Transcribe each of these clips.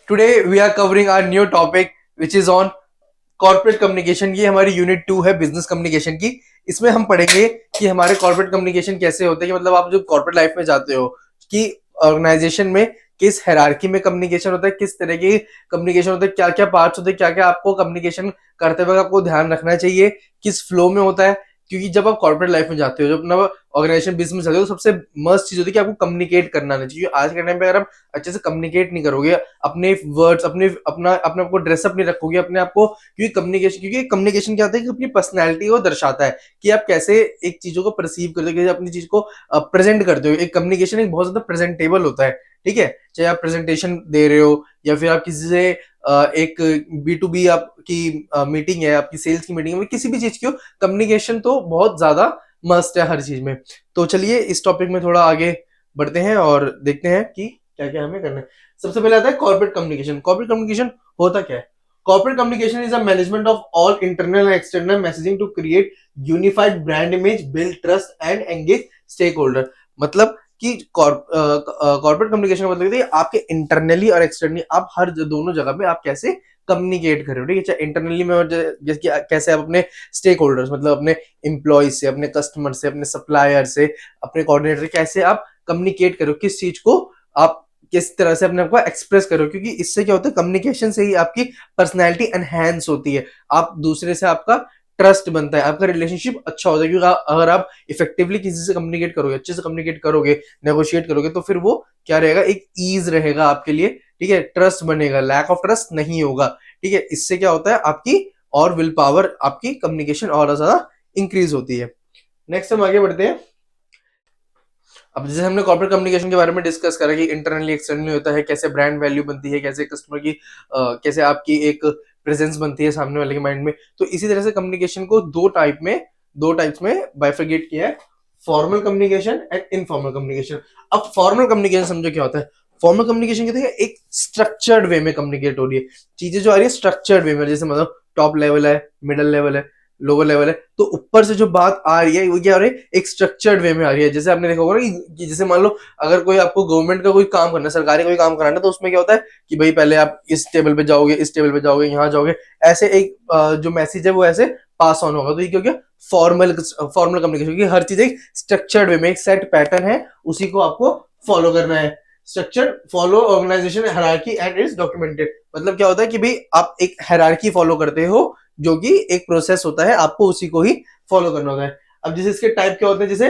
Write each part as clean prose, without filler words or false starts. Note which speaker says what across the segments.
Speaker 1: Today we are covering our new topic which is on corporate communication. ये हमारी unit 2 है business communication की। इसमें हम पढ़ेंगे कि हमारे कॉर्पोरेट कम्युनिकेशन कैसे होते हैं, कि मतलब आप जो कॉर्पोरेट लाइफ में जाते हो कि ऑर्गेनाइजेशन में किस हायरार्की में कम्युनिकेशन होता है, किस तरह की कम्युनिकेशन होता है, क्या क्या पार्ट्स होते हैं, क्या क्या आपको कम्युनिकेशन करते वक्त आपको ध्यान रखना चाहिए, किस फ्लो में होता है। क्योंकि जब आप कॉर्पोरेट लाइफ में जाते हो, जब अपना ऑर्गेनाइजेशन बिजनेस में जाते हो, तो सबसे मस्ट चीज होती है कि आपको कम्युनिकेट करना नहीं चाहिए। आज के टाइम पे अगर आप अच्छे से कम्युनिकेट नहीं करोगे, अपने वर्ड्स अपने आप को ड्रेसअप नहीं रखोगे अपने आप को, क्योंकि कम्युनिकेशन क्या होता है कि अपनी पर्सनैलिटी को दर्शाता है कि आप कैसे एक चीजों को परसीव करते हो, कैसे अपनी चीज को प्रेजेंट करते हो। एक कम्युनिकेशन एक बहुत ज्यादा प्रेजेंटेबल होता है। ठीक है, चाहे आप प्रेजेंटेशन दे रहे हो या फिर आप किसी से एक B2B आपकी मीटिंग है, आपकी सेल्स की मीटिंग है, किसी भी चीज की हो, कम्युनिकेशन तो बहुत ज्यादा मस्ट है हर चीज में। तो चलिए इस टॉपिक में थोड़ा आगे बढ़ते हैं और देखते हैं कि क्या क्या हमें करना है। सबसे पहले आता है कॉर्पोरेट कम्युनिकेशन। कॉर्पोरेट कम्युनिकेशन होता क्या है? Corporate communication is a management of all internal and external messaging to create unified brand image, build trust and engage stakeholder. मतलब कि कॉर्पोरेट कम्युनिकेशन का मतलब है आपके इंटरनली और एक्सटर्नली आप हर दोनों जगह पे आप कैसे कम्युनिकेट कर रहे हो। ठीक है, चाहे इंटरनली में और जैसे कि कैसे आप अपने स्टेक होल्डर्स मतलब अपने एम्प्लॉय से, अपने कस्टमर से, अपने सप्लायर से, अपने कोऑर्डिनेटर से कैसे आप कम्युनिकेट करो, किस चीज को आप किस तरह से अपने आप को एक्सप्रेस करो। क्योंकि इससे क्या होता है, कम्युनिकेशन से ही आपकी पर्सनैलिटी एनहेंस होती है, आप दूसरे से आपका ट्रस्ट बनता है, आपका रिलेशनशिप अच्छा होता है। क्योंकि अगर आप इफेक्टिवली किसी से कम्युनिकेट करोगे, अच्छे से कम्युनिकेट करोगे, नेगोशिएट करोगे, तो फिर वो क्या रहेगा, एक ईज रहेगा आपके लिए। ठीक है, ट्रस्ट बनेगा, लैक ऑफ ट्रस्ट नहीं होगा। ठीक है, इससे क्या होता है, आपकी और विल पावर, आपकी कम्युनिकेशन और ज्यादा इंक्रीज होती है। नेक्स्ट हम आगे बढ़ते हैं। अब जैसे हमने कॉर्पोरेट कम्युनिकेशन के बारे में डिस्कस करा कि इंटरनली एक्सटर्नली होता है, कैसे ब्रांड वैल्यू बनती है, कैसे कस्टमर की कैसे आपकी एक प्रेजेंस बनती है सामने वाले के माइंड में। तो इसी तरह से कम्युनिकेशन को दो टाइप्स में बाइफरगेट किया है, formal communication and informal communication. अब फॉर्मल कम्युनिकेशन समझो क्या होता है। फॉर्मल कम्युनिकेशन कहते हैं एक स्ट्रक्चर्ड वे में कम्युनिकेट हो रही है, चीजें जो आ रही है स्ट्रक्चर्ड वे में, जैसे मतलब टॉप लेवल है, मिडिल लेवल है, लोअर लेवल है, तो ऊपर से जो बात आ रही है वो क्या हो रही है, एक स्ट्रक्चर्ड वे में आ रही है। जैसे आपने देखा होगा ना कि जैसे मान लो अगर कोई आपको गवर्नमेंट का कोई काम करना है, सरकारी कोई काम कराना है, तो उसमें क्या होता है कि भाई पहले आप इस टेबल पे जाओगे, इस टेबल पे जाओगे, यहाँ जाओगे, ऐसे एक जो मैसेज है वो ऐसे पास ऑन होगा। तो ये क्या हो गया, फॉर्मल फॉर्मल कम्युनिकेशन की हर चीज एक स्ट्रक्चर्ड वे में, एक सेट पैटर्न है, उसी को आपको फॉलो करना है। Structure follow organisation hierarchy and is documented. मतलब क्या होता है कि भाई आप एक हायरार्की फॉलो करते हो, जो कि एक प्रोसेस होता है, आपको उसी को ही फॉलो करना होता है। अब जैसे इसके टाइप क्या होते हैं, जैसे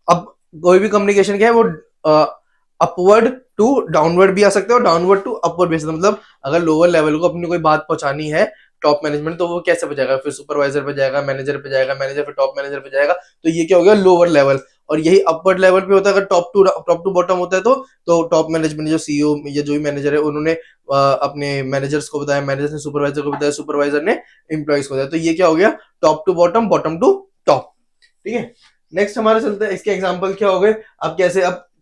Speaker 1: अब कोई भी कम्युनिकेशन क्या है वो अपवर्ड टू डाउनवर्ड भी आ सकता है और डाउनवर्ड टू अपवर्ड भी आ सकता है। मतलब अगर लोअर लेवल को अपनी कोई बात पहुंचानी है टॉप मैनेजमेंट, तो वो कैसे पे जाएगा, फिर सुपरवाइजर पे जाएगा, मैनेजर पे जाएगा, मैनेजर फिर टॉप मैनेजर पे जाएगा। तो ये क्या हो गया, लोअर लेवल। और यही अपवर्ड लेवल पे होता है, अगर टॉप टू बॉटम होता है तो टॉप मैनेजमेंट जो सीईओ या जो भी मैनेजर है उन्होंने अपने मैनेजर्स को बताया, मैनेजर ने सुपरवाइजर को बताया, सुपरवाइजर ने एम्प्लॉइज को बताया। तो ये क्या हो गया, top to bottom, bottom to top. ठीक है, नेक्स्ट हमारे चलते हैं, इसके एग्जांपल क्या हो गए। अब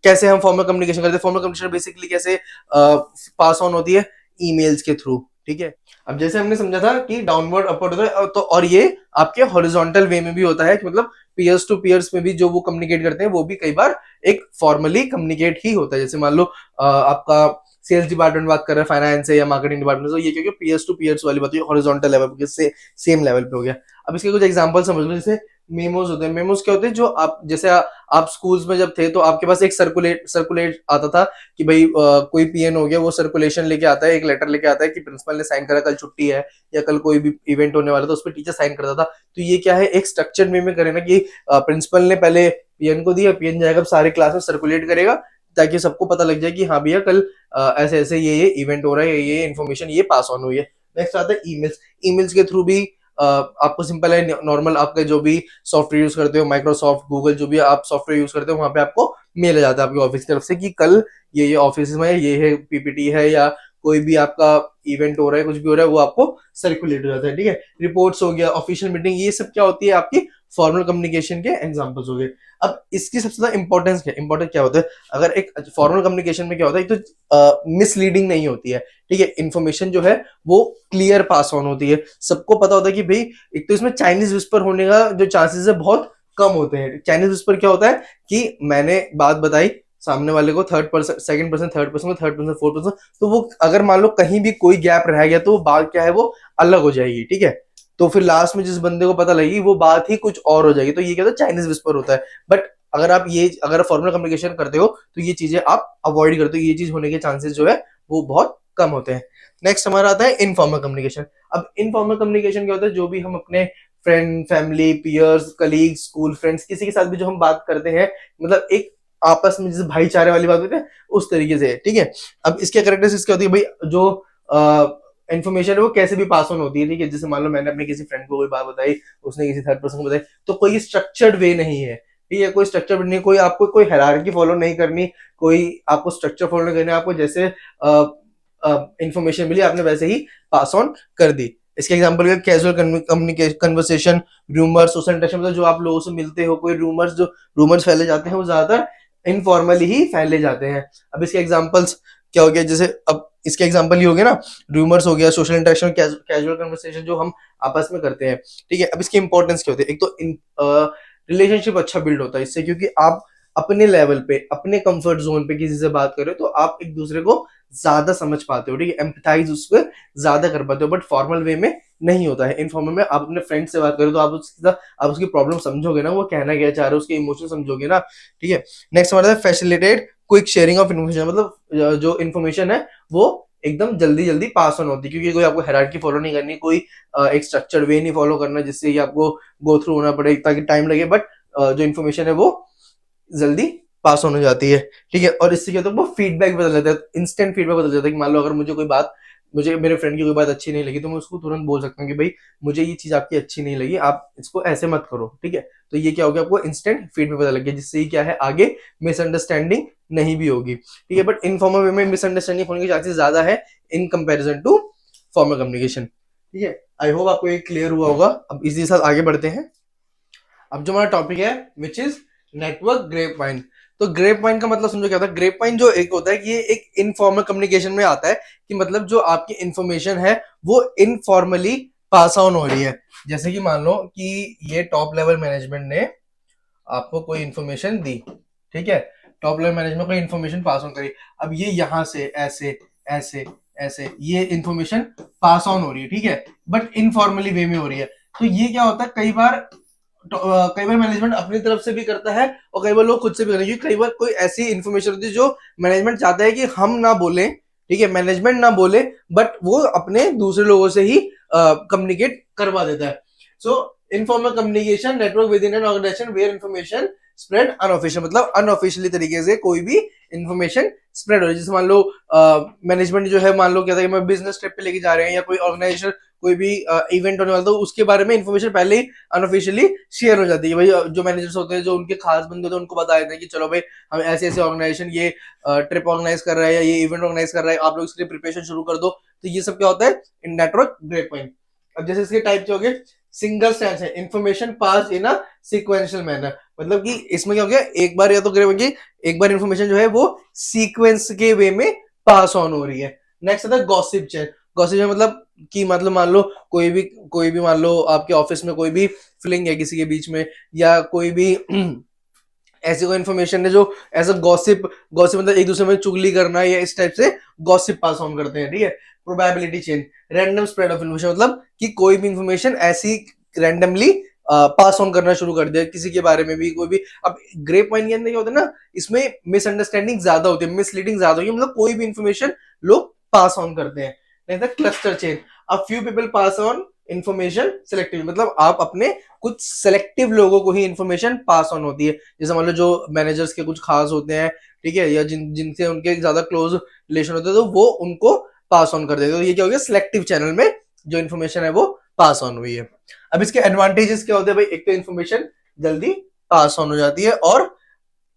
Speaker 1: कैसे हम फॉर्मल कम्युनिकेशन करते हैं। फॉर्मल कम्युनिकेशन बेसिकली कैसे पास ऑन होती है, ईमेल्स के थ्रू। ठीक है, अब जैसे हमने समझा था कि डाउनवर्ड अपवर्ड होता है, तो और ये आपके हॉरिजॉन्टल वे में भी होता है, कि मतलब पीयर्स टू पीयर्स में भी जो वो कम्युनिकेट करते हैं वो भी कई बार एक फॉर्मली कम्युनिकेट ही होता है। जैसे मान लो आपका सेल्स डिपार्टमेंट बात कर रहे हैं फाइनेंस से या मार्केटिंग डिपार्टमेंट से, ये क्योंकि पीयर्स टू पीयर्स वाली बात है, हॉरिजॉन्टल लेवल से सेम लेवल पे हो गया। अब इसके कुछ एग्जांपल समझ लो। जैसे मेमोज होते हैं। मेमोज क्या होते हैं, जो आप जैसे आप स्कूल्स में जब थे तो आपके पास एक सर्कुलेट आता था कि भाई कोई पीएन हो गया, वो सर्कुलेशन लेके आता है, एक लेटर लेके आता है कि प्रिंसिपल ने साइन करा, कल छुट्टी है या कल कोई भी इवेंट होने वाला था, उस पर टीचर साइन करता था। तो ये क्या है, एक स्ट्रक्चर वे में करे ना, कि प्रिंसिपल ने पहले पीएन को दिया, पीएन जाएगा सारे क्लास में सर्कुलेट करेगा, ताकि सबको पता लग जाए कि हाँ भैया कल ऐसे ऐसे ये इवेंट हो रहा है, ये इन्फॉर्मेशन ये पास ऑन हुई है। नेक्स्ट आता है ईमेल्स। ईमेल्स के थ्रू भी आपको सिंपल है, नॉर्मल आपके जो भी सॉफ्टवेयर यूज करते हो, माइक्रोसॉफ्ट, गूगल, जो भी आप सॉफ्टवेयर यूज करते हो, वहां पे आपको मेल आ जाता है आपके ऑफिस की तरफ से कि कल ये ऑफिस में ये है पीपीटी है, या कोई भी आपका इवेंट हो रहा है, कुछ भी हो रहा है, वो आपको सर्कुलेट हो जाता है। ठीक है, रिपोर्ट्स हो गया, ऑफिशियल मीटिंग, ये सब क्या होती है, आपकी फॉर्मल कम्युनिकेशन के एग्जांपल्स हो गए। अब इसकी सबसे ज्यादा इंपॉर्टेंस क्या होता है, अगर एक फॉर्मल कम्युनिकेशन में क्या होता है, एक तो मिसलीडिंग नहीं होती है। ठीक है, इन्फॉर्मेशन जो है वो क्लियर पास ऑन होती है, सबको पता होता है कि भाई, एक तो इसमें चाइनीज विस्पर होने का जो चांसेस है बहुत कम होते हैं। चाइनीज विस्पर क्या होता है कि मैंने बात बताई, सामने वाले को third person, second person, third person, third person, fourth person, तो वो अगर मान लो कहीं भी कोई गैप रह गया तो वो बात क्या है, वो अलग हो जाएगी, ठीक है। तो फिर लास्ट में जिस बंदे को पता लगेगी वो बात ही कुछ और हो जाएगी। तो ये क्या होता है, चाइनीज विस्पर होता है। बट अगर फॉर्मल कम्युनिकेशन करते हो तो ये चीजें आप अवॉइड करते हो, ये चीज होने के चांसेस जो है वो बहुत कम होते हैं। नेक्स्ट हमारा आता है इनफॉर्मल कम्युनिकेशन। अब इनफॉर्मल कम्युनिकेशन क्या होता है, जो भी हम अपने friend, family, peers, colleague, school friends, किसी के साथ भी जो हम बात करते हैं, मतलब एक आपस में जैसे भाईचारे वाली बात होती है उस तरीके से, ठीक है। अब इसके कैरेक्टरिस्टिक्स क्या होती है भाई, जो इन्फॉर्मेशन है वो कैसे भी पास ऑन होती है, ठीक है। जैसे मान लो मैंने अपने किसी फ्रेंड को कोई बात बताई, उसने किसी थर्ड पर्सन को बताई, तो कोई स्ट्रक्चर्ड वे नहीं है, ठीक है। कोई स्ट्रक्चर नहीं, कोई आपको कोई हायरार्की फॉलो नहीं करनी, कोई आपको स्ट्रक्चर फॉलो नहीं करना, आपको जैसे इंफॉर्मेशन मिली आपने वैसे ही पास ऑन कर दी। इसके example casual communication, conversation, rumours, social interaction, मतलब जो आप लोगों से मिलते हो, कोई रूमर्स, जो रूमर्स फैले जाते हैं वो ज्यादातर इनफॉर्मली ही फैले जाते हैं। अब इसके एग्जांपल्स क्या हो गया, जैसे अब इसके एग्जांपल ही हो गया ना, रूमर्स हो गया, सोशल इंटरेक्शन, कैजुअल कन्वर्सेशन जो हम आपस में करते हैं, ठीक है। अब इसकी इंपॉर्टेंस क्या होती है, एक तो रिलेशनशिप अच्छा बिल्ड होता है इससे, क्योंकि आप अपने लेवल पे, अपने कंफर्ट जोन पे किसी से बात कर रहे हो तो आप एक दूसरे को ज्यादा समझ पाते हो, ठीक है, एम्पथाइज उसको ज्यादा कर पाते हो। बट फॉर्मल वे में नहीं होता है। इनफॉर्मल में आप अपने फ्रेंड से बात करो तो आप उसकी प्रॉब्लम समझोगे ना, वो कहना क्या चाह रहे हो, उसके इमोशन समझोगे ना, ठीक है। नेक्स्ट हमारा facilitate quick sharing of information, मतलब जो इन्फॉर्मेशन है वो एकदम जल्दी जल्दी पास ऑन होती है, क्योंकि कोई आपको हायरार्की फॉलो नहीं करनी, कोई एक स्ट्रक्चर्ड वे नहीं फॉलो करना जिससे आपको गो थ्रू होना पड़े ताकि टाइम लगे। बट जो इन्फॉर्मेशन है वो जल्दी पास ऑन हो जाती है, ठीक है। और इससे क्या होता है, वो फीडबैक बदल जाता है, इंस्टेंट फीडबैक बदल जाता है। कि मान लो अगर मुझे मेरे फ्रेंड की कोई बात अच्छी नहीं लगी, तो मैं उसको तुरंत बोल सकता हूँ कि भाई मुझे ये चीज आपकी अच्छी नहीं लगी, आप इसको ऐसे मत करो, ठीक है। तो ये क्या हो गया, आपको इंस्टेंट फीडबैक पता लग गया, जिससे ही क्या है, आगे मिसअंडरस्टैंडिंग नहीं भी होगी, ठीक है। बट इनफॉर्मल वे में मिसअंडरस्टैंडिंग होने के चांसेस ज्यादा है in comparison to formal communication, ठीक है। आई होप आपको ये क्लियर हुआ होगा। अब इसी के साथ आगे बढ़ते हैं। अब जो हमारा टॉपिक है which is network grapevine. तो ग्रेप वाइन का मतलब समझो क्या होता है। ग्रेप वाइन जो एक होता है कि ये एक इनफॉर्मल कम्युनिकेशन में आता है, कि मतलब जो आपकी इंफॉर्मेशन है वो इनफॉर्मली पास ऑन हो रही है। जैसे कि मान लो कि ये टॉप लेवल मैनेजमेंट ने आपको कोई इंफॉर्मेशन दी, ठीक है, टॉप लेवल मैनेजमेंट कोई इंफॉर्मेशन पास ऑन करी। अब ये यहाँ से ऐसे ऐसे ऐसे ये इंफॉर्मेशन पास ऑन हो रही है, ठीक है, बट इनफॉर्मली वे में हो रही है। तो ये क्या होता है, कई बार मैनेजमेंट अपनी तरफ से भी करता है और कई बार लोग खुद से भी करते हैं, क्योंकि कई बार कोई ऐसी इन्फॉर्मेशन होती है जो मैनेजमेंट चाहता है कि हम ना बोले, ठीक है, मैनेजमेंट ना बोले, बट वो अपने दूसरे लोगों से ही कम्युनिकेट करवा देता है। So informal communication network within an organisation where information spread unofficial, मतलब अनऑफिशियली तरीके से कोई भी इन्फॉर्मेशन स्प्रेड हो रही है। जैसे मान लो मैनेजमेंट जो है, मान लो क्या था कि मैं बिजनेस ट्रिप पे लेके जा रहे हैं, या कोई ऑर्गेनाइजेशन कोई भी इवेंट होने वाला, तो उसके बारे में इन्फॉर्मेशन पहले ही अनऑफिशियली शेयर हो जाती है। भाई जो मैनेजर्स होते हैं, जो उनके खास बंदे होते हैं, उनको बता देते हैं कि चलो भाई हम ऐसे ऐसे ऑर्गेनाइजेशन ये ट्रिप ऑर्गेनाइज कर रहा है या ये इवेंट ऑर्गेनाइज कर रहा है, आप लोग इसके लिए प्रिपरेशन शुरू कर दो। तो ये सब क्या होता है इन नेटवर्क ग्रेप पॉइंट। अब जैसे इसके टाइप क्या हो गए, सिंगल स्टैंड है, इन्फॉर्मेशन पास इन अ सिक्वेंशियल मैनर, मतलब कि इसमें क्या हो गया, एक बार या तो एक बार इन्फॉर्मेशन जो है वो सीक्वेंस के वे में पास ऑन हो रही है। नेक्स्ट आता है गॉसिप चेन। गॉसिप चेन मतलब कि मतलब मान लो कोई भी मान लो आपके ऑफिस में कोई भी फीलिंग है किसी के बीच में, या कोई भी ऐसी कोई इन्फॉर्मेशन है जो एज अ गॉसिप, गॉसिप मतलब एक दूसरे में चुगली करना, या इस टाइप से गॉसिप पास ऑन करते हैं, ठीक है। Probability chain, random spread of information, मतलब कि कोई भी इन्फॉर्मेशन ऐसी रैंडमली पास ऑन करना शुरू कर दिया किसी के बारे में भी, कोई भी। अब ग्रेप वाइन के अंदर क्या होता है ना, इसमें मिसअंडरस्टैंडिंग ज्यादा होती है, मिसलीडिंग ज्यादा होती है, मतलब कोई भी इन्फॉर्मेशन लोग पास ऑन करते हैं। Cluster chain, a few people pass on information selective, मतलब आप अपने कुछ सेलेक्टिव लोगों को ही इन्फॉर्मेशन पास ऑन होती है। जैसे मान लो जो मैनेजर्स के कुछ खास होते हैं, ठीक है, या जिनसे उनके ज्यादा क्लोज रिलेशन होते हैं, तो वो उनको पास ऑन कर देते हैं। तो ये क्या हो गया, सिलेक्टिव चैनल में जो इन्फॉर्मेशन है वो पास ऑन हुई है। अब इसके एडवांटेजेस क्या होते हैं भाई, एक तो इन्फॉर्मेशन जल्दी पास ऑन हो जाती है, और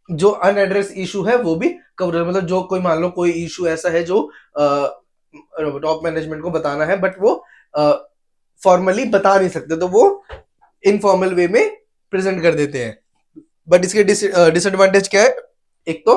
Speaker 1: जो अनएड्रेस इशू है वो भी कवर, मतलब जो कोई मान लो कोई इशू ऐसा है जो टॉप मैनेजमेंट को बताना है, बट वो फॉर्मली बता नहीं सकते, तो वो इनफॉर्मल वे में प्रेजेंट कर देते हैं। बट इसके डिसएडवांटेज क्या है, एक तो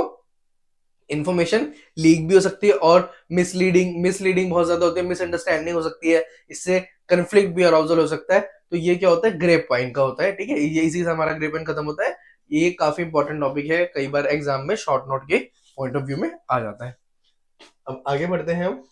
Speaker 1: इन्फॉर्मेशन लीक भी हो सकती है, और मिसलीडिंग बहुत ज्यादा होती है, मिसअंडरस्टैंडिंग हो सकती है, इससे कंफ्लिक्ट भी अराउजल हो सकता है। तो ये क्या होता है, ग्रेप वाइन का होता है, ठीक है। ये इसी से हमारा ग्रेप वाइन खत्म होता है। ये काफी इंपॉर्टेंट टॉपिक है, कई बार एग्जाम में शॉर्ट नोट के पॉइंट ऑफ व्यू में आ जाता है। अब आगे बढ़ते हैं हम,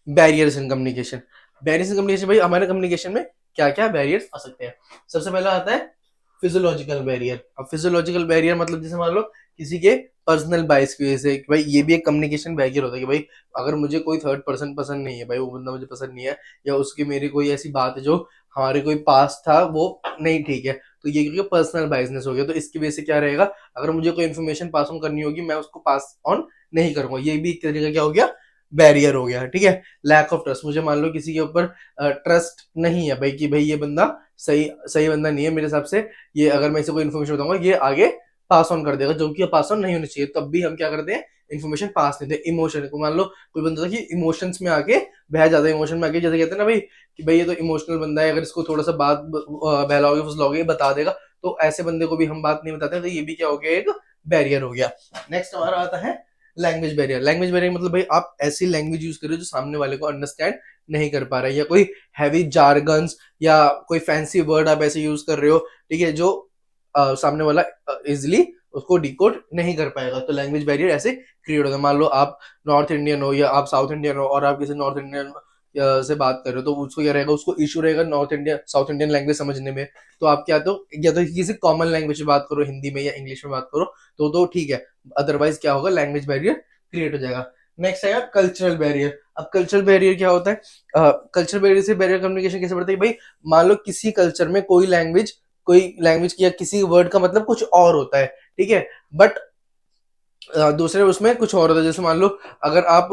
Speaker 1: barriers in communication. Barriers in communication, भाई हमारे कम्युनिकेशन में क्या क्या बैरियर्स आ सकते हैं। सबसे पहला आता है फिजियोलॉजिकल बैरियर। अब फिजियोलॉजिकल बैरियर मतलब जैसे मान लो किसी के पर्सनल बाइस की वजह से, कि भाई ये भी एक कम्युनिकेशन बैरियर होता है कि भाई अगर मुझे कोई थर्ड पर्सन पसंद नहीं है, भाई वो बंदा मुझे पसंद नहीं है, या उसकी मेरी कोई ऐसी बात है जो हमारे कोई पास था वो नहीं ठीक है, तो ये क्योंकि पर्सनल बाइसनेस हो गया, तो इसकी वजह से क्या रहेगा, अगर मुझे कोई इन्फॉर्मेशन पास ऑन करनी होगी मैं उसको पास ऑन नहीं करूंगा, ये भी एक तरीके का क्या हो गया, बैरियर हो गया। ठीक है, लैक ऑफ ट्रस्ट, मुझे मान लो किसी के ऊपर ट्रस्ट नहीं है भाई, कि भाई ये बंदा सही सही बंदा नहीं है मेरे हिसाब से, ये अगर मैं इसे कोई इन्फॉर्मेशन बताऊंगा ये आगे पास ऑन कर देगा, जो कि पास ऑन नहीं होनी चाहिए, तब भी हम क्या करते हैं, इन्फॉर्मेशन पास नहीं देते। इमोशन को मान लो कोई बंदा था कि इमोशंस में आके बह जाता है, इमोशन में आके, जैसे कहते हैं ना भाई कि भाई ये तो इमोशनल बंदा है, अगर इसको थोड़ा सा बात बहलाओगे फुसलाओगे बता देगा, तो ऐसे बंदे को भी हम बात नहीं बताते, तो ये भी क्या हो गया, एक बैरियर हो गया। नेक्स्ट हमारा आता है लैंग्वेज बैरियर। लैंग्वेज बैरियर मतलब भाई आप ऐसी लैंग्वेज यूज कर रहे हो जो सामने वाले को अंडरस्टैंड नहीं कर पा रहा है, या कोई हैवी जार्गन्स या कोई फैंसी वर्ड आप ऐसे यूज कर रहे हो, ठीक है, जो सामने वाला इजिली उसको डिकोड नहीं कर पाएगा, तो लैंग्वेज बैरियर ऐसे क्रिएट होता है। मान लो आप नॉर्थ इंडियन हो या आप साउथ इंडियन हो और आप किसी नॉर्थ इंडियन से बात कर रहे हो, तो उसको क्या रहेगा, उसको इशू रहेगा north Indian south Indian language समझने में, तो आप क्या तो या तो किसी कॉमन लैंग्वेज में बात करो, हिंदी में या इंग्लिश में बात करो, तो ठीक है, अदरवाइज क्या होगा, लैंग्वेज बैरियर क्रिएट हो जाएगा। नेक्स्ट आएगा कल्चरल बैरियर। अब कल्चरल बैरियर क्या होता है, कल्चरल बैरियर से बैरियर कम्युनिकेशन कैसे बढ़ता है, भाई मान लो किसी कल्चर में कोई लैंग्वेज या किसी वर्ड का मतलब कुछ और होता है, ठीक है, बट दूसरे उसमें कुछ और होता है, जैसे मान लो अगर आप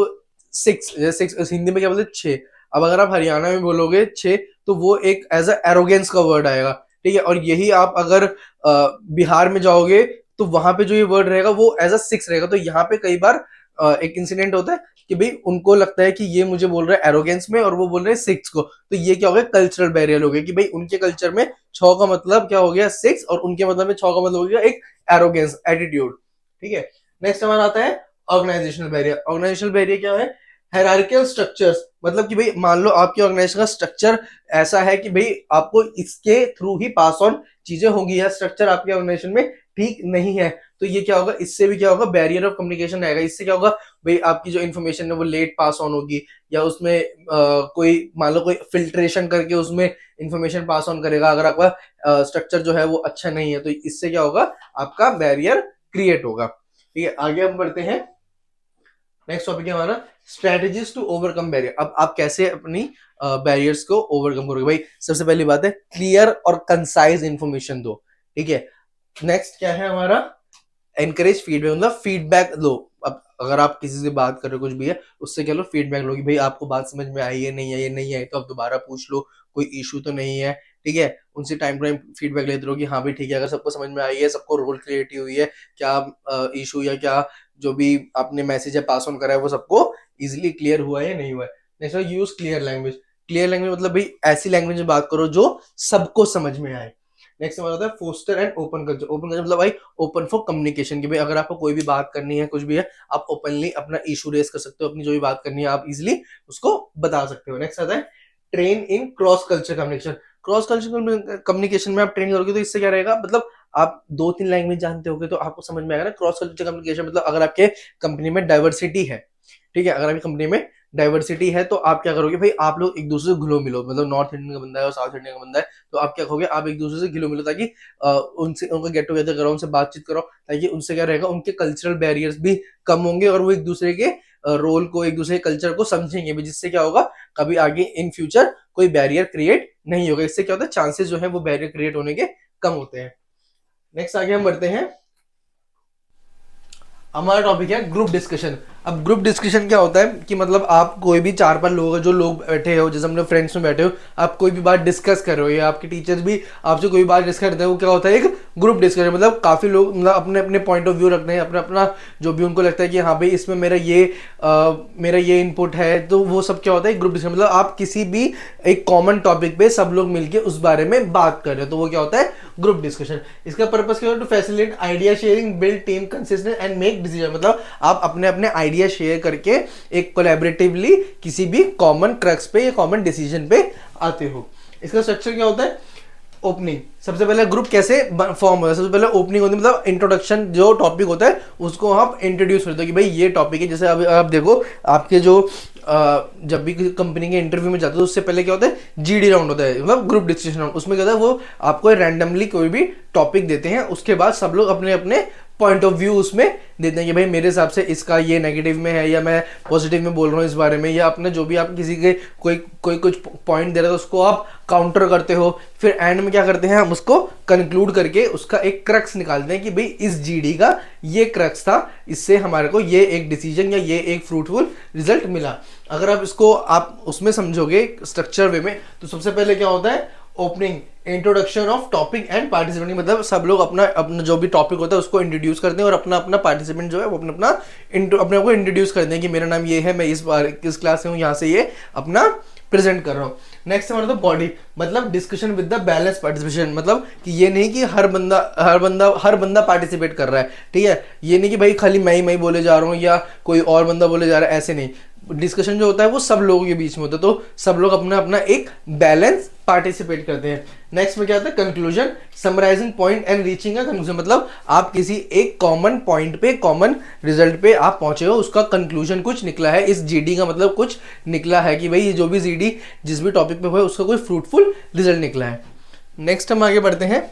Speaker 1: सिक्स हिंदी में क्या बोलते हैं, छः, अब अगर आप हरियाणा में बोलोगे छः, तो वो एक एज अ एरोगेंस का वर्ड आएगा, ठीक है, और यही आप अगर बिहार में जाओगे तो वहां पे जो ये वर्ड रहेगा वो एज अ सिक्स रहेगा, तो यहाँ पे कई बार एक इंसिडेंट होता है कि भाई उनको लगता है कि ये मुझे बोल रहा है एरोगेंस में और वो बोल रहे हैं सिक्स को, तो ये क्या हो गया, कल्चरल बैरियर हो गया, कि भाई उनके कल्चर में छः का मतलब क्या हो गया, सिक्स, और उनके मतलब में छः का मतलब हो गया एक एरोगेंस एटीट्यूड। ठीक है, नेक्स्ट हमारा आता है ऑर्गेनाइजेशनल बैरियर। ऑर्गेनाइजेशनल बैरियर क्या है, हायरार्किकल स्ट्रक्चर्स, मतलब कि भाई मान लो आपकी ऑर्गेनाइजेशन का स्ट्रक्चर ऐसा है कि भाई आपको इसके थ्रू ही पास ऑन चीजें होंगी, या स्ट्रक्चर आपके ऑर्गेनाइजेशन में ठीक नहीं है, तो ये क्या होगा, इससे भी क्या होगा, बैरियर ऑफ कम्युनिकेशन आएगा। इससे क्या होगा, भाई आपकी जो इन्फॉर्मेशन है वो लेट पास ऑन होगी, या उसमें कोई मान लो कोई फिल्ट्रेशन करके उसमें इंफॉर्मेशन पास ऑन करेगा, अगर आपका स्ट्रक्चर जो है वो अच्छा नहीं है, तो इससे क्या होगा, आपका बैरियर क्रिएट होगा। ठीक है, आगे हम बढ़ते हैं, नेक्स्ट टॉपिक है हमारा स्ट्रेटेजीज टू ओवरकम बैरियर। अब आप कैसे अपनी बैरियर्स को ओवरकम करोगे, भाई सबसे पहली बात है क्लियर और कंसाइज इंफॉर्मेशन दो। ठीक है, नेक्स्ट क्या है हमारा, एनकरेज फीडबैक, मतलब फीडबैक लो। अब अगर आप किसी से बात कर रहे हो कुछ भी है, उससे क्या लो, फीडबैक लो कि भाई आपको बात समझ में आई है, नहीं आई है, नहीं आई तो आप दोबारा पूछ लो, कोई इशू तो नहीं है। ठीक है, उनसे टाइम टू टाइम फीडबैक लेते रहो कि हाँ भाई ठीक है, अगर सबको समझ में आई है, सबको रोल क्लियरिटी हुई है, क्या इशू या क्या जो भी आपने मैसेज है पास ऑन करा है वो सबको इजिली क्लियर हुआ है या नहीं हुआ है। Next use clear language. Clear language मतलब भाई ऐसी लैंग्वेज में बात करो जो सबको समझ में आए। नेक्स्ट हमारा होता है foster and open culture. Open culture मतलब भाई ओपन फॉर कम्युनिकेशन, की भाई अगर आपको कोई भी बात करनी है, कुछ भी है, आप ओपनली अपना इशू रेस कर सकते हो, अपनी जो भी बात करनी है आप इजिली उसको बता सकते हो। नेक्स्ट आता है train in cross culture communication. Cross culture communication में आप ट्रेन करोगे तो इससे क्या रहेगा, मतलब आप 2-3 लैंग्वेज जानते होगे तो आपको समझ में आएगा ना। क्रॉस कल्चर कम्युनिकेशन मतलब अगर आपके कंपनी में डाइवर्सिटी है, ठीक है, अगर आपकी कंपनी में डाइवर्सिटी है तो आप क्या करोगे, भाई आप लोग एक दूसरे से घुलो मिलो, मतलब नॉर्थ इंडियन का बंदा है और साउथ इंडियन का बंदा है, तो आप क्या कहोगे, आप एक दूसरे से घुलो मिलो, ताकि उनसे उनका गेट टुगेदर करो, उनसे बातचीत करो, ताकि उनसे क्या रहेगा, उनके कल्चरल बैरियर्स भी कम होंगे और वो एक दूसरे के रोल को, एक दूसरे के कल्चर को समझेंगे भी, जिससे क्या होगा, कभी आगे इन फ्यूचर कोई बैरियर क्रिएट नहीं होगा। इससे क्या होता है, चांसेस जो है वो बैरियर क्रिएट होने के कम होते हैं। नेक्स्ट आगे हम बढ़ते हैं, हमारा टॉपिक है ग्रुप डिस्कशन। अब ग्रुप डिस्कशन क्या होता है कि मतलब आप कोई भी 4-5 लोग जो लोग बैठे हो, जैसे हमने फ्रेंड्स में बैठे हो, आप कोई भी बात डिस्कस कर रहे हो या आपके टीचर्स भी आपसे कोई बात डिस्कस करते हैं, वो क्या होता है, एक ग्रुप डिस्कशन। मतलब काफी लोग मतलब अपने अपने पॉइंट ऑफ व्यू रखते हैं, अपना अपना जो भी उनको लगता है कि हाँ भाई इसमें मेरा ये इनपुट है, तो वो सब क्या होता है, ग्रुप डिस्कशन। मतलब आप किसी भी एक कॉमन टॉपिक पे सब लोग मिलकर उस बारे में बात कर रहे हो, तो वो क्या होता है, ग्रुप डिस्कशन। इसका पर्पस क्या होता है, to facilitate idea sharing, build team consistent and make decision. मतलब आप अपने अपने आइडिया शेयर करके एक कोलैबोरेटिवली किसी भी कॉमन क्रक्स पे या कॉमन डिसीजन पे आते हो। इसका स्ट्रक्चर क्या होता है, ओपनिंग, सबसे पहले ग्रुप कैसे फॉर्म होता है, सबसे पहले ओपनिंग होती है, मतलब इंट्रोडक्शन, जो टॉपिक होता है उसको आप इंट्रोड्यूस करते हो कि भाई ये टॉपिक है। जैसे अभी आप देखो आपके जो जब भी कंपनी के इंटरव्यू में जाते हो उससे पहले क्या होता है, जीडी राउंड होता है, मतलब ग्रुप डिस्कशन राउंड। उसमें क्या होता है, वो आपको रैंडमली कोई भी टॉपिक देते हैं, उसके बाद सब लोग अपने अपने पॉइंट ऑफ व्यू उसमें देते हैं कि भाई मेरे हिसाब से इसका ये नेगेटिव में है या मैं पॉजिटिव में बोल रहा हूँ इस बारे में, या अपने जो भी आप किसी के कोई कुछ पॉइंट दे रहा है उसको आप काउंटर करते हो। फिर एंड में क्या करते हैं, हम उसको कंक्लूड करके उसका एक क्रक्स निकालते हैं कि भाई इस जीडी का ये क्रक्स था, इससे हमारे को ये एक डिसीजन या ये एक फ्रूटफुल रिजल्ट मिला। अगर आप इसको आप उसमें समझोगे स्ट्रक्चर वे में, तो सबसे पहले क्या होता है, opening, introduction of topic and participant, मतलब सब लोग अपना अपना जो भी टॉपिक होता है उसको इंट्रोड्यूस करते हैं और अपना अपना पार्टिसिपेंट जो है वो अपना अपने को इंट्रोड्यूस करते हैं कि मेरा नाम ये है, मैं इस बार किस क्लास से हूँ, यहाँ से ये अपना प्रेजेंट कर रहा हूँ। नेक्स्ट हमारा तो बॉडी, मतलब discussion with the balance participation, मतलब कि ये नहीं कि हर बंदा पार्टिसिपेट कर रहा है, ठीक है, ये नहीं कि भाई खाली मैं ही बोले जा रहा हूँ या कोई और बंदा बोले जा रहा है, ऐसे नहीं। डिस्कशन जो होता है वो सब लोगों के बीच में होता है, तो सब लोग अपना अपना एक बैलेंस पार्टिसिपेट करते हैं। नेक्स्ट में क्या आता है, conclusion, summarising point and reaching a conclusion, मतलब आप किसी एक कॉमन पॉइंट पे, कॉमन रिजल्ट पे आप पहुंचे हो, उसका कंक्लूजन कुछ निकला है, इस जीडी का मतलब कुछ निकला है कि भाई ये जो भी जीडी जिस भी टॉपिक पे हुआ है उसका कोई फ्रूटफुल रिजल्ट निकला है। नेक्स्ट हम आगे बढ़ते हैं,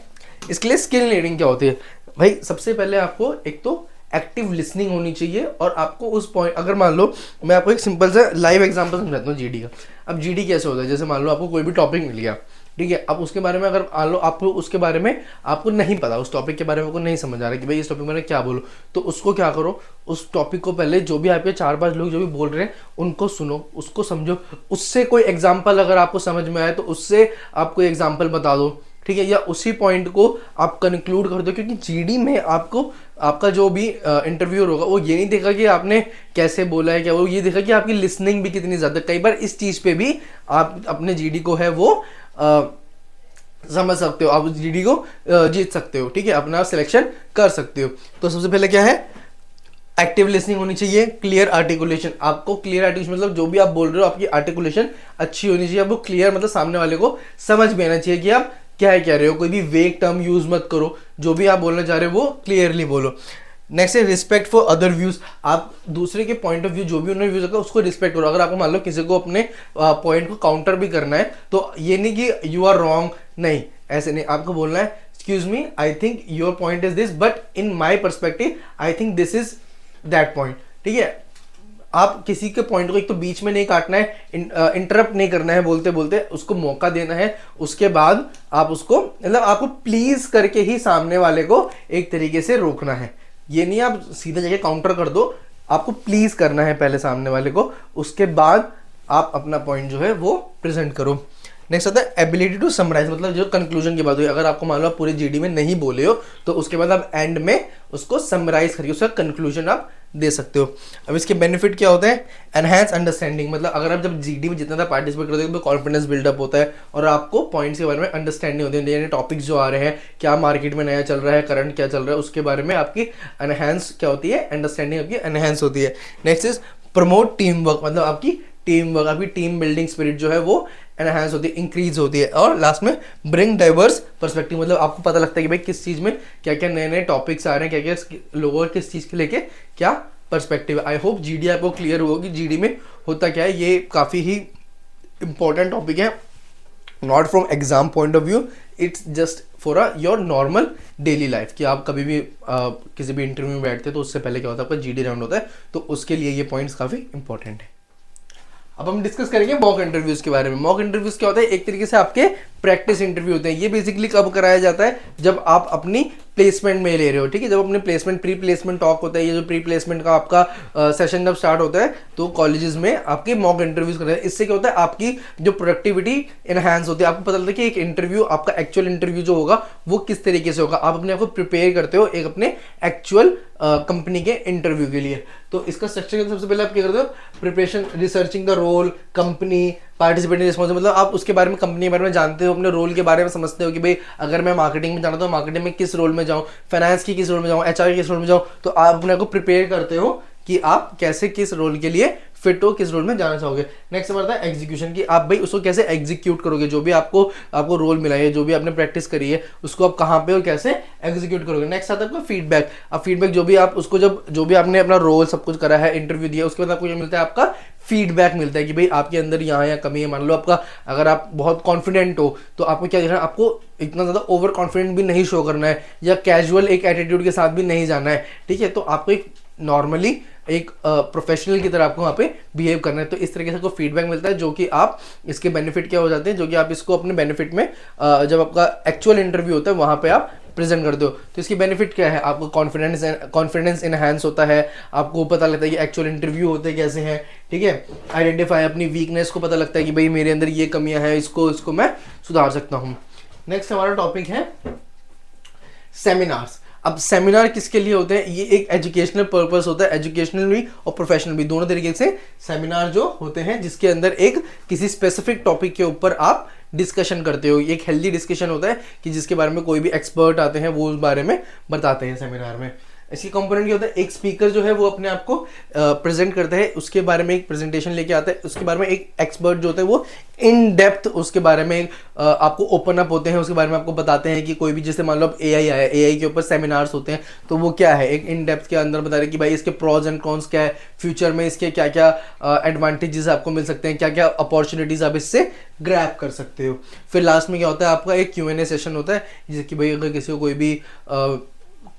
Speaker 1: इसके लिए स्किल रीडिंग क्या होती है। भाई सबसे पहले आपको एक तो एक्टिव लिसनिंग होनी चाहिए, और आपको उस पॉइंट, अगर मान लो मैं आपको एक सिंपल सा लाइव एग्जांपल समझाता हूँ जीडी का। अब जीडी कैसे होता है, जैसे मान लो आपको कोई भी टॉपिक मिल गया, ठीक है, अब उसके बारे में अगर मान लो आपको उसके बारे में आपको नहीं पता, उस टॉपिक के बारे में आपको नहीं समझ आ रहा कि भाई इस टॉपिक में क्या बोलो, तो उसको क्या करो, उस टॉपिक को पहले जो भी आपके 4-5 लोग जो भी बोल रहे हैं उनको सुनो, उसको समझो, उससे कोई एग्जाम्पल अगर आपको समझ में आए तो उससे आप कोई एग्जाम्पल बता दो, ठीक है, या उसी पॉइंट को आप कंक्लूड कर दो। क्योंकि जीडी में आपको आपका जो भी इंटरव्यूअर होगा वो ये नहीं देखा कि आपने कैसे बोला है, क्या वो ये देखा कि आपकी लिसनिंग भी कितनी ज़्यादा। कई बार इस चीज़ पे भी आप अपने जीडी को है वो समझ सकते हो, आप जीडी को जीत सकते हो, ठीक है, अपना सिलेक्शन कर सकते हो। तो सबसे पहले क्या है, एक्टिव लिसनिंग होनी चाहिए, क्लियर आर्टिकुलेशन, आपको क्लियर आर्टिकुलेशन मतलब जो भी आप बोल रहे हो आपकी आर्टिकुलेशन अच्छी होनी चाहिए, आपको क्लियर मतलब सामने वाले को समझ में आना चाहिए कि आप क्या कह रहे हो, कोई भी वेग टर्म यूज मत करो, जो भी आप बोलना चाह रहे हो वो क्लियरली बोलो। नेक्स्ट है रिस्पेक्ट फॉर अदर व्यूज, आप दूसरे के पॉइंट ऑफ व्यू जो भी उन्होंने व्यूज रखा उसको रिस्पेक्ट करो। अगर आपको मान लो किसी को अपने पॉइंट को काउंटर भी करना है तो ये नहीं कि यू आर रॉन्ग, नहीं ऐसे नहीं, आपको बोलना है excuse me, I think your point is this but in my perspective I think this is that point, ठीक है। आप किसी के पॉइंट को एक तो बीच में नहीं काटना है, इंटरप्ट नहीं करना है बोलते बोलते, उसको मौका देना है, उसके बाद आप उसको मतलब आपको प्लीज करके ही सामने वाले को एक तरीके से रोकना है। ये नहीं आप सीधा जाके काउंटर कर दो, आपको प्लीज करना है पहले सामने वाले को, उसके बाद आप अपना पॉइंट जो है वो प्रेजेंट करो। नेक्स्ट आता है एबिलिटी टू समराइज, मतलब जो कंक्लूजन की बात हुई, अगर आपको मान लो आप पूरे जीडी में नहीं बोले हो तो उसके बाद आप एंड में उसको समराइज करके उसका कंक्लूजन आप दे सकते हो। अब इसके बेनिफिट क्या होते हैं, एनहांस अंडरस्टैंडिंग, मतलब अगर आप जब जीडी में जितना पार्टिसिपेट करते हो तो कॉन्फिडेंस बिल्डअप होता है और आपको पॉइंट्स के बारे में अंडरस्टैंडिंग होती है, यानी टॉपिक्स जो आ रहे हैं, क्या मार्केट में नया चल रहा है, करंट क्या चल रहा है, उसके बारे में आपकी एनहांस क्या होती है, अंडरस्टैंडिंग आपकी एनहांस होती है। Next is promote team work, मतलब आपकी टीम वर्क, आपकी टीम बिल्डिंग स्पिरिट जो है वो एनहांस होती है, इंक्रीज होती है। और लास्ट में ब्रिंग डाइवर्स पर्सपेक्टिव, मतलब आपको पता लगता है कि भाई किस चीज़ में क्या क्या नए नए टॉपिक्स आ रहे हैं, क्या क्या लोगों किस चीज़ के लेके क्या पर्सपेक्टिव है। आई होप जीडी आपको क्लियर हुआ कि जीडी में होता क्या है, ये काफ़ी ही इंपॉर्टेंट टॉपिक है, not from exam point of view, it's just for your normal daily life, कि आप कभी भी किसी भी इंटरव्यू में बैठते हैं तो उससे पहले क्या होता है, आपका जीडी राउंड होता है, तो उसके लिए ये पॉइंट्स काफ़ी इंपॉर्टेंट है। अब हम डिस्कस करेंगे मॉक इंटरव्यूज के बारे में। मॉक इंटरव्यूज क्या होता है, एक तरीके से आपके प्रैक्टिस इंटरव्यू होते हैं। ये बेसिकली कब कराया जाता है, जब आप अपनी प्लेसमेंट में ले रहे हो, ठीक है, जब अपने प्लेसमेंट प्री प्लेसमेंट टॉक होता है, ये जो प्री प्लेसमेंट का आपका सेशन जब स्टार्ट होता है तो कॉलेजेस में आपके मॉक इंटरव्यूज करते हैं। इससे क्या होता है, आपकी जो प्रोडक्टिविटी इनहैंस होती है, आपको पता लगता है कि एक इंटरव्यू, आपका एक्चुअल इंटरव्यू जो होगा वो किस तरीके से होगा, आप अपने आप को प्रिपेयर करते हो एक अपने एक्चुअल कंपनी के इंटरव्यू के लिए। तो इसका स्ट्रक्चर सबसे पहले आप क्या करते हो, preparation, researching the role, company, participating responsible, मतलब आप उसके बारे में, कंपनी के बारे में जानते हो, अपने रोल के बारे में समझते हो कि भाई अगर मैं मार्केटिंग में जाना तो मार्केटिंग में किस रोल में जाऊँ, फाइनेंस की किस रोल में जाऊँ, एचआर की किस रोल में जाऊँ, तो आप अपने को प्रिपेयर करते हो कि आप कैसे किस रोल के लिए फिट हो, किस रोल में जाना चाहोगे। नेक्स्ट हमारा था एग्जीक्यूशन की, आप भाई उसको कैसे एग्जीक्यूट करोगे, जो भी आपको आपको रोल मिला है, जो भी आपने प्रैक्टिस करी है, उसको आप कहाँ पे और कैसे एग्जीक्यूट करोगे। नेक्स्ट आता है आपका फीडबैक। अब फीडबैक जो भी आप उसको जो भी आपने अपना रोल सब कुछ करा है, इंटरव्यू दिया, उसके बाद आपको ये मिलता है आपका फीडबैक मिलता है कि भाई आपके अंदर यहाँ या कमी है। मान लो आपका, अगर आप बहुत कॉन्फिडेंट हो तो आपको क्या देखना है, आपको इतना ज़्यादा ओवर कॉन्फिडेंट भी नहीं शो करना है या कैजुअल एक एटीट्यूड के साथ भी नहीं जाना है, ठीक है। तो आपको एक नॉर्मली एक प्रोफेशनल की तरह आपको वहाँ पे बिहेव करना है। तो इस तरीके से आपको फीडबैक मिलता है, जो कि आप इसके बेनिफिट क्या हो जाते हैं, जो कि आप इसको अपने बेनिफिट में जब आपका एक्चुअल इंटरव्यू होता है वहाँ पे आप प्रेजेंट करते हो। तो इसकी बेनिफिट क्या है, आपको कॉन्फिडेंस इनहैंस होता है, आपको पता लगता है कि एक्चुअल इंटरव्यू होते कैसे हैं, ठीक है। आइडेंटिफाई अपनी वीकनेस को पता लगता है कि भाई मेरे अंदर ये कमियां हैं, इसको मैं सुधार सकता हूँ। नेक्स्ट हमारा टॉपिक है सेमिनार्स। अब सेमिनार किसके लिए होते हैं, ये एक एजुकेशनल पर्पस होता है, एजुकेशनल भी और प्रोफेशनल भी, दोनों तरीके से सेमिनार जो होते हैं, जिसके अंदर एक किसी स्पेसिफिक टॉपिक के ऊपर आप डिस्कशन करते हो। एक हेल्दी डिस्कशन होता है कि जिसके बारे में कोई भी एक्सपर्ट आते हैं वो उस बारे में बताते हैं सेमिनार में। इसकी कंपोनेंट क्या होता है, एक स्पीकर जो है वो अपने आप को प्रेजेंट करता है, उसके बारे में एक प्रेजेंटेशन लेके आता है, उसके बारे में एक एक्सपर्ट जो होता है वो इन डेप्थ उसके बारे में आपको ओपन अप होते हैं, उसके बारे में आपको बताते हैं कि कोई भी, जैसे मान लो अब एआई आया, एआई के ऊपर सेमिनार्स होते हैं, तो वो क्या है, एक इन डेप्थ के अंदर बता रहे हैं कि भाई इसके प्रॉज एंड कॉन्स क्या है, फ्यूचर में इसके क्या क्या एडवांटेजेस आपको मिल सकते हैं, क्या क्या अपॉर्चुनिटीज आप इससे ग्रैब कर सकते हो। फिर लास्ट में क्या होता है, आपका एक Q&A सेशन होता है, जैसे कि भाई अगर किसी को कोई भी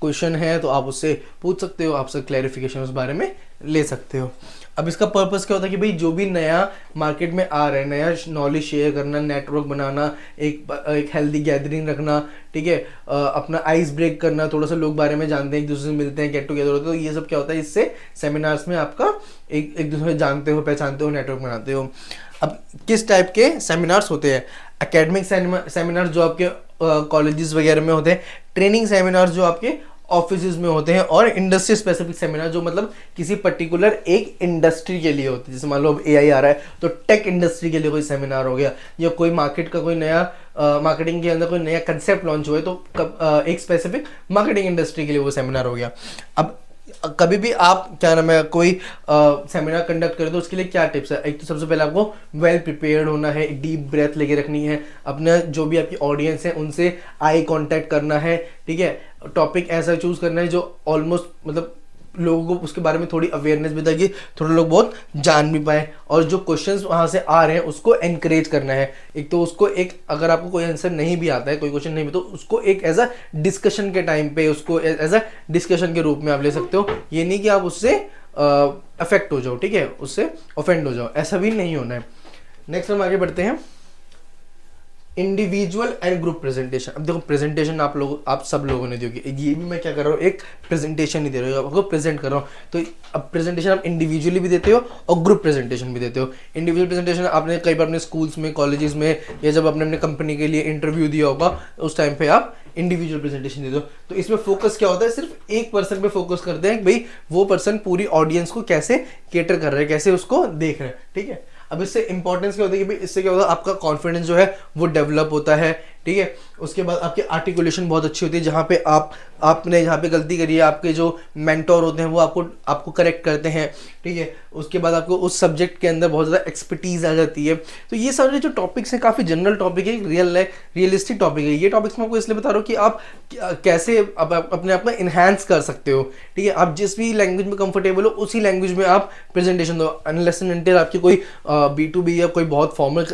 Speaker 1: क्वेश्चन है तो आप उससे पूछ सकते हो, आपसे क्लैरिफिकेशन उस बारे में ले सकते हो। अब इसका पर्पस क्या होता है कि भाई जो भी नया मार्केट में आ रहा है, नया नॉलेज शेयर करना, नेटवर्क बनाना, एक हेल्दी गैदरिंग रखना, ठीक है, अपना आइस ब्रेक करना, थोड़ा सा लोग बारे में जानते हैं, एक दूसरे से मिलते हैं, गेट टुगेदर होते हैं। तो ये सब क्या होता है, इससे सेमिनार्स में आपका एक दूसरे से जानते हो, पहचानते हो, नेटवर्क बनाते हो। अब किस टाइप के सेमिनार्स होते हैं, एकेडमिक सेमिनार जो आपके कॉलेजेस वगैरह में होते हैं, ट्रेनिंग सेमिनार जो आपके ऑफिसेज में होते हैं, और इंडस्ट्री स्पेसिफिक सेमिनार जो मतलब किसी पर्टिकुलर एक इंडस्ट्री के लिए होते हैं। जैसे मान लो अब एआई आ रहा है तो टेक इंडस्ट्री के लिए कोई सेमिनार हो गया, या कोई मार्केट का कोई नया मार्केटिंग के अंदर कोई नया कंसेप्ट लॉन्च हुआ है तो एक स्पेसिफिक मार्केटिंग इंडस्ट्री के लिए वो सेमिनार हो गया। अब कभी भी आप क्या नाम है कोई सेमिनार कंडक्ट करें तो उसके लिए क्या टिप्स है, एक तो सबसे पहले आपको वेल प्रिपेयर्ड होना है, डीप ब्रेथ लेके रखनी है, अपना जो भी आपकी ऑडियंस है उनसे आई कांटेक्ट करना है, ठीक है। टॉपिक ऐसा चूज करना है जो ऑलमोस्ट मतलब लोगों को उसके बारे में थोड़ी अवेयरनेस भी ताकि थोड़े लोग बहुत जान भी पाए, और जो क्वेश्चंस वहां से आ रहे हैं उसको एनकरेज करना है। एक तो उसको एक, अगर आपको कोई आंसर नहीं भी आता है, कोई क्वेश्चन नहीं भी, तो उसको एक एज अ डिस्कशन के टाइम पे उसको एज अ डिस्कशन के रूप में आप ले सकते हो। ये नहीं कि आप उससे अफेक्ट हो जाओ, ठीक है, उससे ऑफेंड हो जाओ, ऐसा भी नहीं होना है। नेक्स्ट हम आगे बढ़ते हैं, इंडिविजुअल एंड ग्रुप प्रेजेंटेशन। अब देखो प्रेजेंटेशन आप सब लोगों ने दी होगी, ये भी मैं क्या कर रहा हूँ, एक प्रेजेंटेशन ही दे रहा हूँ, आपको प्रेजेंट कर रहा हूँ। तो अब प्रेजेंटेशन आप इंडिविजुअली भी देते हो और ग्रुप प्रेजेंटेशन भी देते हो। इंडिविजुअल प्रेजेंटेशन आपने कई बार अपने स्कूल्स में, कॉलेजेस में, या जब आपने अपने कंपनी के लिए इंटरव्यू दिया होगा उस टाइम पे आप इंडिविजुअल प्रेजेंटेशन दे दो। तो इसमें फोकस क्या होता है, सिर्फ एक पर्सन पे फोकस करते हैं, भाई वो पर्सन पूरी ऑडियंस को कैसे केटर कर रहा है, कैसे उसको देख रहे हैं, ठीक है। अब इससे इंपॉर्टेंस क्या होता है कि भाई इससे क्या होता है, आपका कॉन्फिडेंस जो है वो डेवलप होता है, ठीक है। उसके बाद आपकी आर्टिकुलेशन बहुत अच्छी होती है, जहाँ पे आपने जहाँ पे गलती करी है, आपके जो मेंटोर होते हैं वो आपको करेक्ट करते हैं, ठीक है। उसके बाद आपको उस सब्जेक्ट के अंदर बहुत ज़्यादा एक्सपर्टीज आ जाती है। तो ये सारे जो टॉपिक्स हैं काफ़ी जनरल टॉपिक है, रियलिस्टिक टॉपिक है। ये टॉपिक्स मैं आपको इसलिए बता रहा हूँ कि आप कैसे अपने आप में इन्हांस कर सकते हो, ठीक है। आप जिस भी लैंग्वेज में कंफर्टेबल हो उसी लैंग्वेज में आप प्रेजेंटेशन दो, अनलेस एंड अनटिल आपकी कोई B2B या कोई बहुत फॉर्मल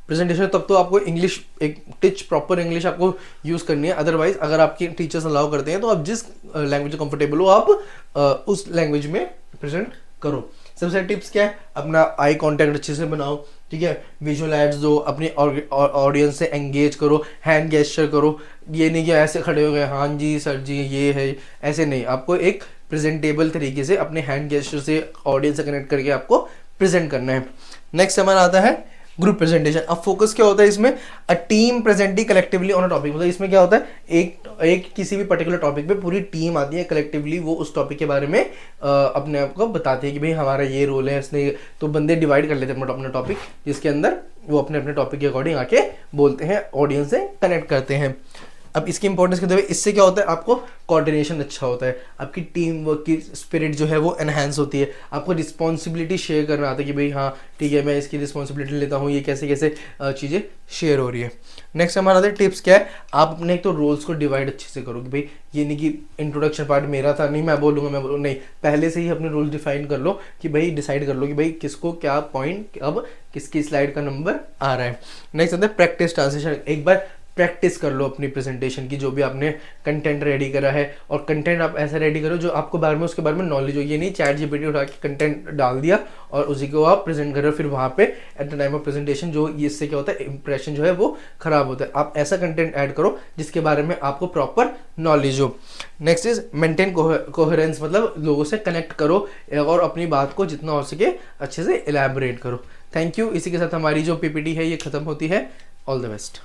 Speaker 1: प्रेजेंटेशन, तब तो आपको इंग्लिश एक टिच प्रॉपर इंग्लिश आपको यूज़ करनी है। अदरवाइज अगर आपके टीचर्स अलाउ करते हैं तो आप जिस लैंग्वेज में कंफर्टेबल हो आप उस लैंग्वेज में प्रेजेंट करो। सबसे टिप्स क्या है, अपना आई कांटेक्ट अच्छे से बनाओ, ठीक है, विजुअल एड्स दो, अपनी ऑडियंस से एंगेज करो, हैंड गेस्चर करो। ये नहीं कि ऐसे खड़े हो गए, हाँ जी सर जी ये है, ऐसे नहीं। आपको एक प्रेजेंटेबल तरीके से अपने हैंड गेस्चर से ऑडियंस से कनेक्ट करके आपको प्रेजेंट करना है। नेक्स्ट हमारा आता है ग्रुप प्रेजेंटेशन। अब फोकस क्या होता है इसमें, a team presenting collectively on a topic. मतलब इसमें क्या होता है, एक किसी भी पर्टिकुलर टॉपिक पे पूरी टीम आती है, कलेक्टिवली वो उस टॉपिक के बारे में अपने आप को बताती है कि भाई हमारा ये रोल है, इसने तो बंदे डिवाइड कर लेते हैं अपना टॉपिक, जिसके अंदर वो अपने अपने टॉपिक के अकॉर्डिंग आके बोलते हैं, ऑडियंस से कनेक्ट करते हैं। अब इसकी इंपॉर्टेंस कहते हुए इससे क्या होता है, आपको कोऑर्डिनेशन अच्छा होता है, आपकी टीम वर्क की स्पिरिट जो है वो एनहांस होती है, आपको रिस्पॉन्सिबिलिटी शेयर करना आता है कि भाई हाँ ठीक है मैं इसकी रिस्पॉन्सिबिलिटी लेता हूँ, ये कैसे कैसे चीज़ें शेयर हो रही है। नेक्स्ट हमारा आता है टिप्स क्या है, आप अपने एक तो रोल्स को डिवाइड अच्छे से करो कि भाई ये नहीं कि इंट्रोडक्शन पार्ट मेरा था, नहीं मैं बोलूँगा नहीं, पहले से ही अपने रोल डिफाइन कर लो कि भाई डिसाइड कर लो कि भाई किसको क्या पॉइंट अब किसकी स्लाइड का नंबर आ रहा है। नेक्स्ट आता है प्रैक्टिस ट्रांसलेशन, एक बार प्रैक्टिस कर लो अपनी प्रेजेंटेशन की, जो भी आपने कंटेंट रेडी करा है, और कंटेंट आप ऐसा रेडी करो जो आपको बारे में उसके बारे में नॉलेज हो, ये नहीं चैट जीपीटी उठा के कंटेंट डाल दिया और उसी को आप प्रेजेंट कर रहे हो, फिर वहाँ पे at the time of presentation जो इससे क्या होता है इंप्रेशन जो है वो खराब होता है। आप ऐसा कंटेंट ऐड करो जिसके बारे में आपको प्रॉपर नॉलेज हो। नेक्स्ट इज मेंटेन कोहेरेंस, मतलब लोगों से कनेक्ट करो और अपनी बात को जितना हो सके अच्छे से एलैबोरेट करो। थैंक यू, इसी के साथ हमारी जो पीपीटी है ये खत्म होती है। All the best.